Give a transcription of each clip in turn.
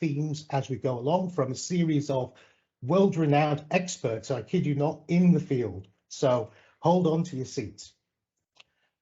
themes as we go along from a series of world-renowned experts, I kid you not, in the field. So hold on to your seats.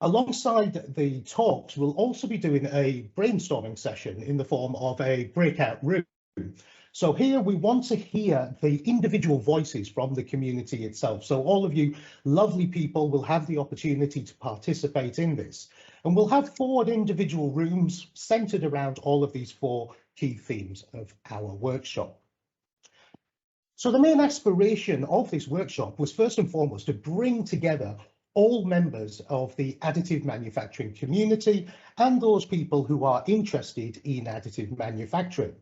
Alongside the talks, we'll also be doing a brainstorming session in the form of a breakout room. So here we want to hear the individual voices from the community itself. So all of you lovely people will have the opportunity to participate in this. And we'll have 4 individual rooms centered around all of these 4 key themes of our workshop. So the main aspiration of this workshop was first and foremost to bring together all members of the additive manufacturing community and those people who are interested in additive manufacturing.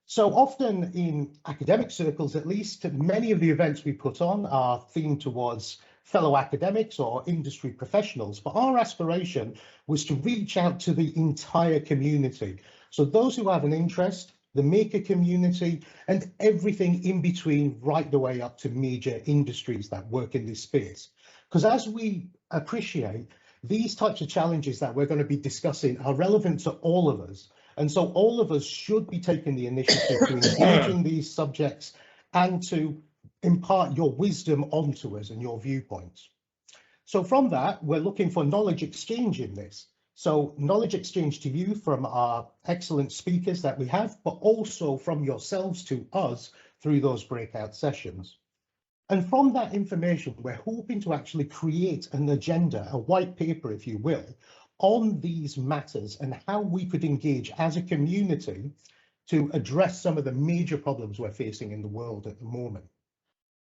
So often in academic circles, at least, many of the events we put on are themed towards fellow academics or industry professionals, but our aspiration was to reach out to the entire community. So those who have an interest, the maker community, and everything in between, right the way up to major industries that work in this space. Because as we appreciate, these types of challenges that we're going to be discussing are relevant to all of us. And so all of us should be taking the initiative to engage in these subjects and to impart your wisdom onto us and your viewpoints. So from that, we're looking for knowledge exchange in this. So knowledge exchange to you from our excellent speakers that we have, but also from yourselves to us through those breakout sessions. And from that information, we're hoping to actually create an agenda, a white paper, if you will, on these matters and how we could engage as a community to address some of the major problems we're facing in the world at the moment.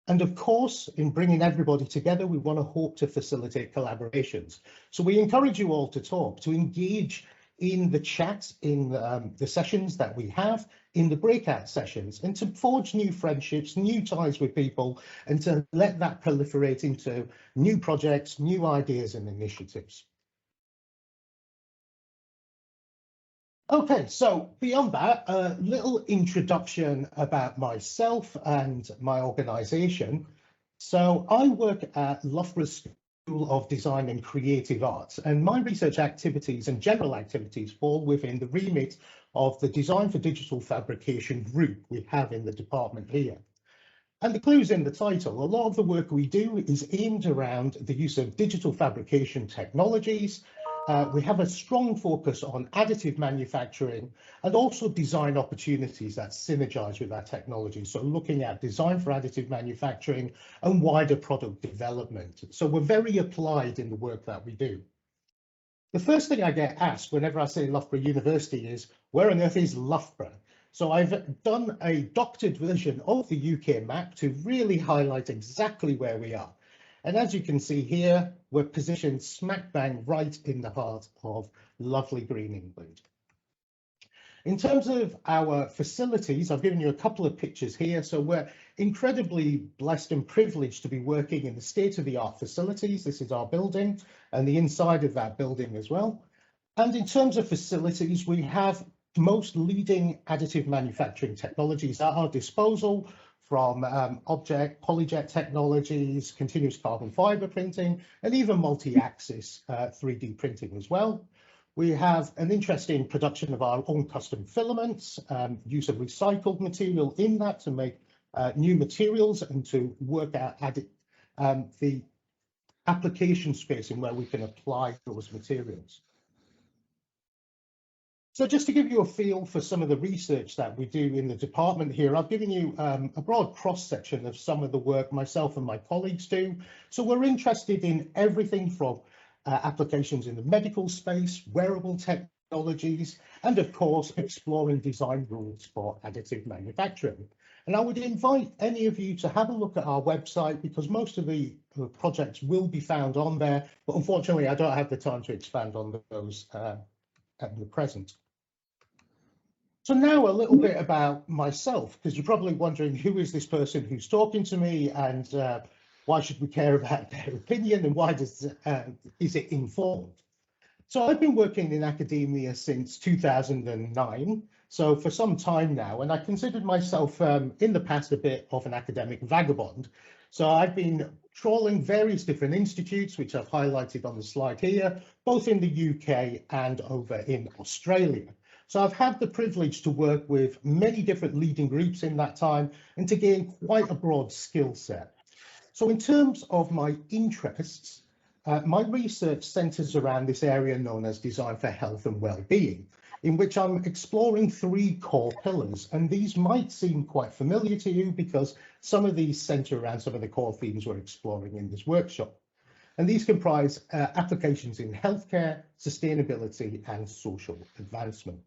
And of course, in bringing everybody together, we want to hope to facilitate collaborations. So we encourage you all to talk, to engage in the chat, in the sessions that we have, in the breakout sessions, and to forge new friendships, new ties with people, and to let that proliferate into new projects, new ideas and initiatives. Okay, so beyond that, a little introduction about myself and my organisation. So I work at Loughborough's School of Design and Creative Arts, and my research activities and general activities fall within the remit of the Design for Digital Fabrication group we have in the department here. And the clue's in the title. A lot of the work we do is aimed around the use of digital fabrication technologies. We have a strong focus on additive manufacturing and also design opportunities that synergize with that technology. So looking at design for additive manufacturing and wider product development. So we're very applied in the work that we do. The first thing I get asked whenever I say Loughborough University is, where on earth is Loughborough? So I've done a doctored version of the UK map to really highlight exactly where we are. And as you can see here, we're positioned smack bang right in the heart of lovely green England. In terms of our facilities, I've given you a couple of pictures here. So we're incredibly blessed and privileged to be working in the state-of-the-art facilities. This is our building and the inside of that building as well. And in terms of facilities, we have most leading additive manufacturing technologies at our disposal, from object, polyjet technologies, continuous carbon fiber printing, and even multi-axis 3D printing as well. We have an interesting production of our own custom filaments, use of recycled material in that to make new materials and to work out the application space in where we can apply those materials. So just to give you a feel for some of the research that we do in the department here, I've given you a broad cross-section of some of the work myself and my colleagues do. So we're interested in everything from applications in the medical space, wearable technologies, and of course, exploring design rules for additive manufacturing. And I would invite any of you to have a look at our website because most of the projects will be found on there, but unfortunately, I don't have the time to expand on those at the present. So now a little bit about myself, because you're probably wondering who is this person who's talking to me and why should we care about their opinion and why is it informed? So I've been working in academia since 2009, so for some time now, and I considered myself in the past a bit of an academic vagabond. So I've been trawling various different institutes, which I've highlighted on the slide here, both in the UK and over in Australia. So I've had the privilege to work with many different leading groups in that time and to gain quite a broad skill set. So in terms of my interests, my research centres around this area known as design for health and well-being, in which I'm exploring three core pillars. And these might seem quite familiar to you because some of these centre around some of the core themes we're exploring in this workshop. And these comprise applications in healthcare, sustainability, and social advancement.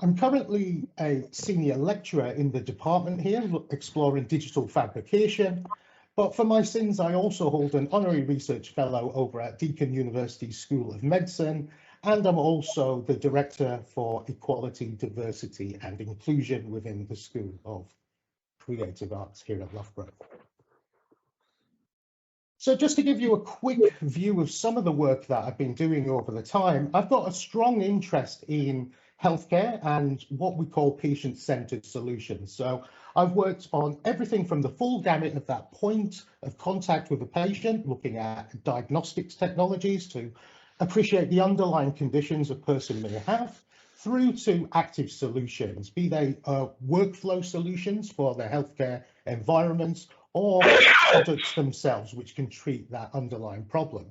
I'm currently a senior lecturer in the department here, exploring digital fabrication. But for my sins, I also hold an honorary research fellow over at Deakin University School of Medicine, and I'm also the director for equality, diversity, and inclusion within the School of Creative Arts here at Loughborough. So just to give you a quick view of some of the work that I've been doing over the time, I've got a strong interest in healthcare and what we call patient-centered solutions. So I've worked on everything from the full gamut of that point of contact with the patient, looking at diagnostics technologies to appreciate the underlying conditions a person may have, through to active solutions, be they workflow solutions for the healthcare environments or products themselves, which can treat that underlying problem.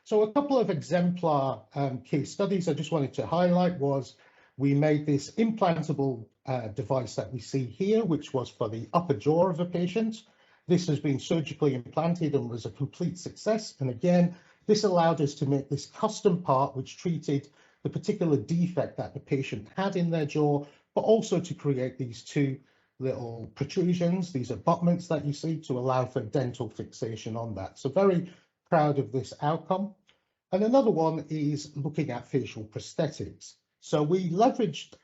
So a couple of exemplar case studies I just wanted to highlight was we made this implantable device that we see here, which was for the upper jaw of a patient. This has been surgically implanted and was a complete success. And again, this allowed us to make this custom part, which treated the particular defect that the patient had in their jaw, but also to create these two little protrusions. These abutments that you see to allow for dental fixation on that. So very proud of this outcome. And another one is looking at facial prosthetics. So we leveraged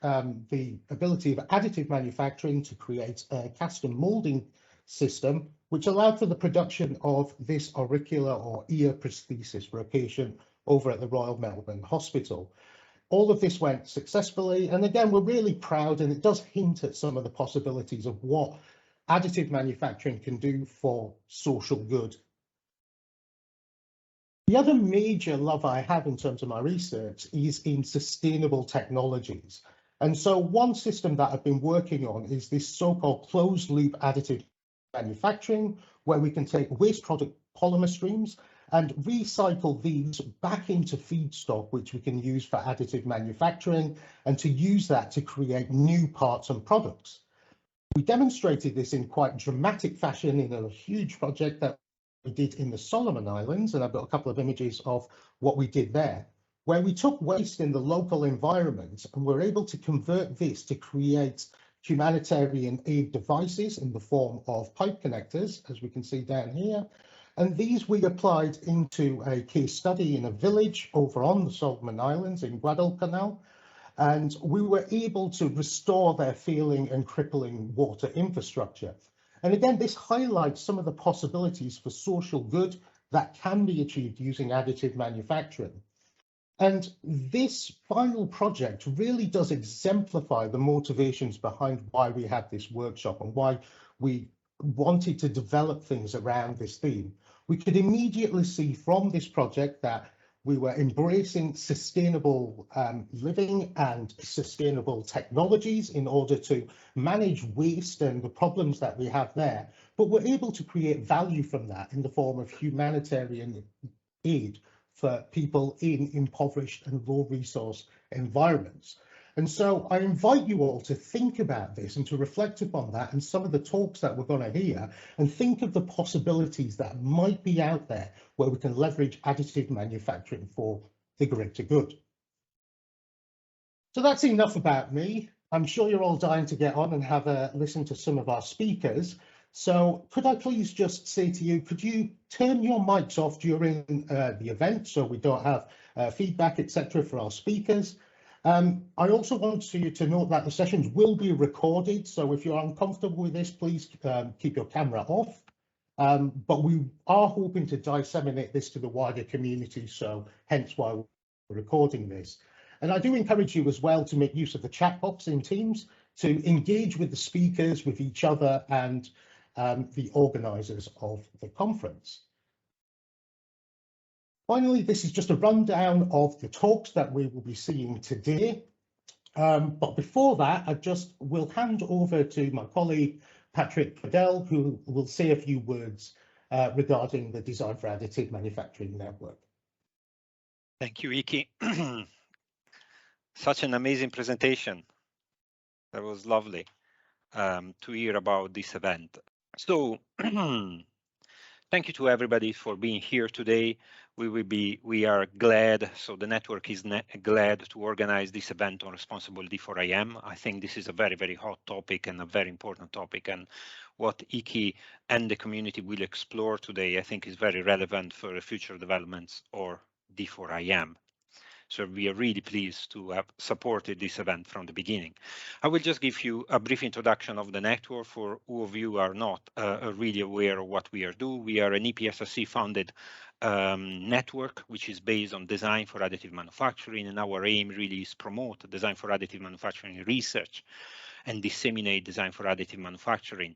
the ability of additive manufacturing to create a custom molding system, which allowed for the production of this auricular or ear prosthesis for a patient over at the Royal Melbourne Hospital. All of this went successfully, and again, we're really proud, and it does hint at some of the possibilities of what additive manufacturing can do for social good. The other major love I have in terms of my research is in sustainable technologies. And so one system that I've been working on is this so-called closed loop additive manufacturing, where we can take waste product polymer streams and recycle these back into feedstock, which we can use for additive manufacturing, and to use that to create new parts and products. We demonstrated this in quite dramatic fashion in a huge project that we did in the Solomon Islands, and I've got a couple of images of what we did there, where we took waste in the local environment and were able to convert this to create humanitarian aid devices in the form of pipe connectors, as we can see down here. And these we applied into a case study in a village over on the Solomon Islands in Guadalcanal. And we were able to restore their failing and crippling water infrastructure. And again, this highlights some of the possibilities for social good that can be achieved using additive manufacturing. And this final project really does exemplify the motivations behind why we had this workshop and why we wanted to develop things around this theme. We could immediately see from this project that we were embracing sustainable living and sustainable technologies in order to manage waste and the problems that we have there, but we're able to create value from that in the form of humanitarian aid for people in impoverished and low resource environments. And so I invite you all to think about this and to reflect upon that and some of the talks that we're going to hear, and think of the possibilities that might be out there where we can leverage additive manufacturing for the greater good. So that's enough about me. I'm sure you're all dying to get on and have a listen to some of our speakers. So could I please just say to you, could you turn your mics off during the event so we don't have feedback, etc. for our speakers? I also want you to note that the sessions will be recorded, so if you're uncomfortable with this, please keep your camera off. But we are hoping to disseminate this to the wider community, so hence why we're recording this. And I do encourage you as well to make use of the chat box in Teams to engage with the speakers, with each other, and the organisers of the conference. Finally, this is just a rundown of the talks that we will be seeing today. But before that, I just will hand over to my colleague, Patrick Fidel, who will say a few words regarding the Design for Additive Manufacturing Network. Thank you, Iki. Such an amazing presentation. That was lovely to hear about this event. So thank you to everybody for being here today. We are glad, so the network is glad to organize this event on responsible D4IM. I think this is a very, very hot topic and a very important topic. And what Iki and the community will explore today, I think is very relevant for the future developments or D4IM. So we are really pleased to have supported this event from the beginning. I will just give you a brief introduction of the network for who of you are not really aware of what we are doing. We are an EPSRC funded network, which is based on design for additive manufacturing. And our aim really is promote design for additive manufacturing research and disseminate design for additive manufacturing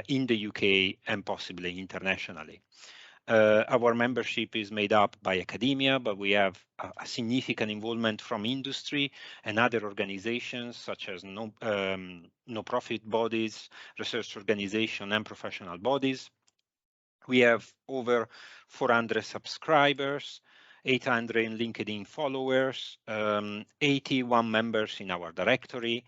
in the UK and possibly internationally. Our membership is made up by academia, but we have a significant involvement from industry and other organizations such as no-profit bodies, research organizations, and professional bodies. We have over 400 subscribers, 800 LinkedIn followers, 81 members in our directory,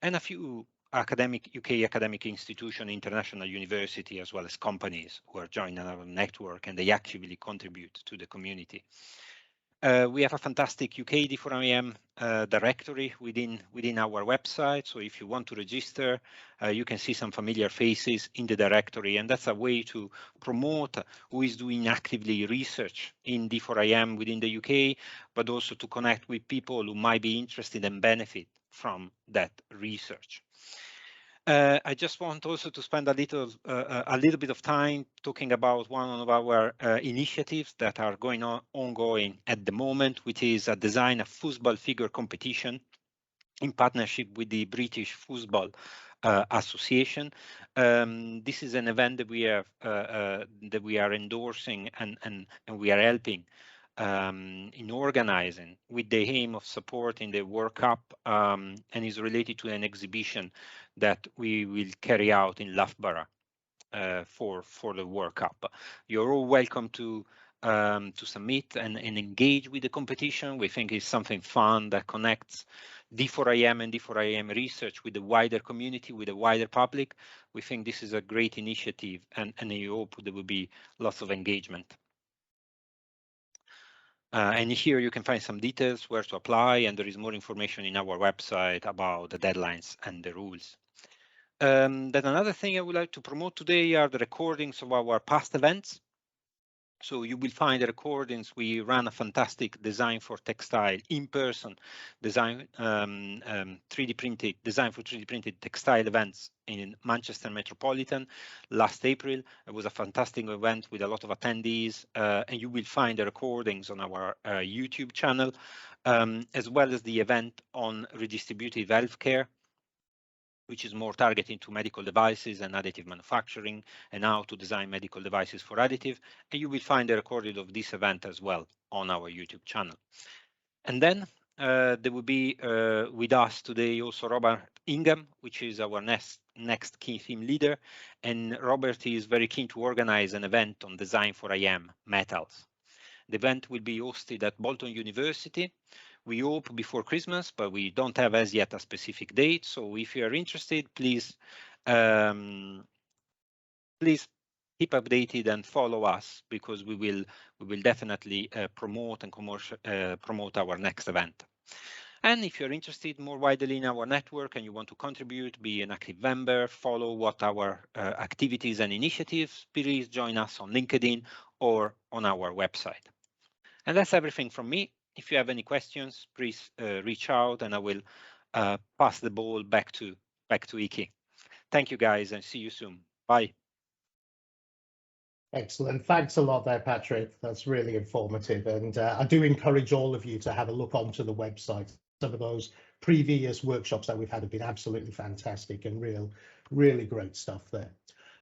and a few UK academic institution, international university, as well as companies who are joining our network, and they actively contribute to the community. We have a fantastic UK D4IM directory within our website. So if you want to register, you can see some familiar faces in the directory, and that's a way to promote who is doing actively research in D4IM within the UK, but also to connect with people who might be interested and benefit from that research. I just want also to spend a little bit of time talking about one of our initiatives that are ongoing at the moment, which is a design a football figure competition in partnership with the British Football Association. This is an event that we are endorsing and we are helping in organizing with the aim of supporting the World Cup and is related to an exhibition that we will carry out in Loughborough for the World Cup. You're all welcome to submit and engage with the competition. We think it's something fun that connects D4IM and D4IM research with the wider community, with the wider public. We think this is a great initiative, and I hope there will be lots of engagement. And here you can find some details where to apply, and there is more information in our website about the deadlines and the rules. Then another thing I would like to promote today are the recordings of our past events. So you will find the recordings. We ran a fantastic design for textile in-person design, 3D printed design for 3D printed textile events in Manchester Metropolitan last April. It was a fantastic event with a lot of attendees, and you will find the recordings on our YouTube channel, as well as the event on redistributive healthcare, which is more targeting to medical devices and additive manufacturing and how to design medical devices for additive. And you will find a recording of this event as well on our YouTube channel. And then there will be with us today also Robert Ingram, which is our next key theme leader. And Robert is very keen to organize an event on design for IM metals. The event will be hosted at Bolton University. We hope before Christmas, but we don't have as yet a specific date. So if you are interested, please keep updated and follow us, because we will definitely promote and promote our next event. And if you're interested more widely in our network and you want to contribute, be an active member, follow what our activities and initiatives, please join us on LinkedIn or on our website. And that's everything from me. If you have any questions, please reach out, and I will pass the ball back to Iki. Thank you, guys, and see you soon. Bye. Excellent. Thanks a lot there, Patrick. That's really informative. And I do encourage all of you to have a look onto the website. Some of those previous workshops that we've had have been absolutely fantastic and really great stuff there.